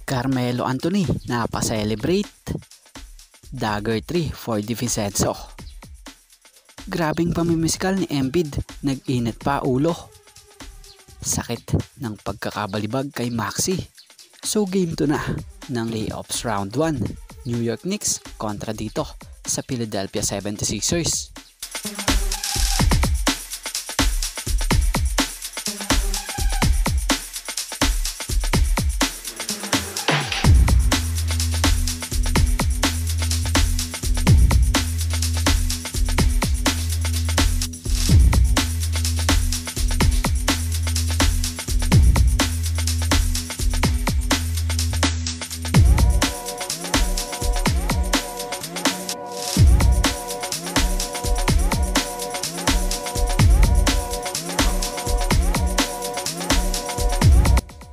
Carmelo Anthony napaselebrate. Dagger 3 for DiVincenzo. Grabing pamimisikal ni Embiid, nag-init pa ulo. Sakit ng pagkakabalibag kay Maxey. So game 2 na ng playoffs round 1. New York Knicks kontra dito sa Philadelphia 76ers.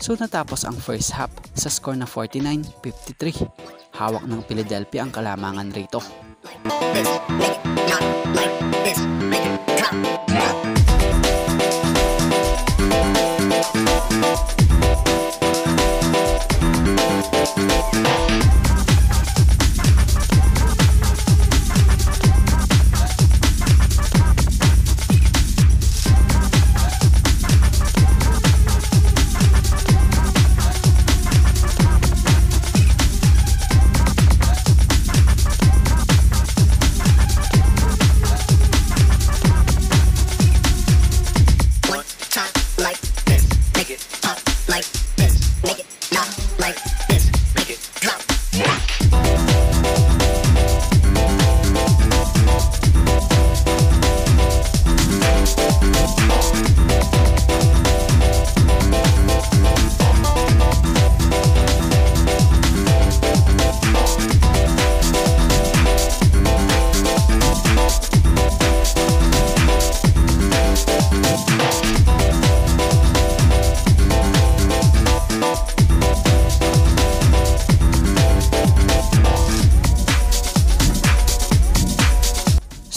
So natapos ang first half sa score na 49-53. Hawak ng Philadelphia ang kalamangan rito.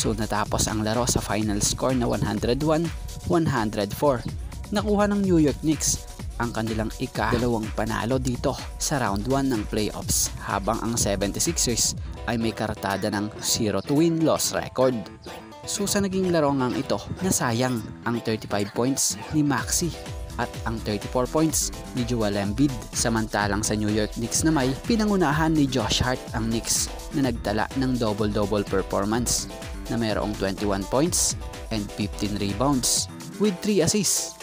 So natapos ang laro sa final score na 101-104. Nakuha ng New York Knicks ang kanilang ika-2 panalo dito sa round 1 ng playoffs, habang ang 76ers ay may kartada ng 0-win loss record. So sa naging laro ngang ito, nasayang ang 35 points ni Maxey at ang 34 points ni Joel Embiid. Samantalang sa New York Knicks na may pinangunahan ni Josh Hart ang Knicks na nagtala ng double-double performance na mayroong 21 points and 15 rebounds with 3 assists.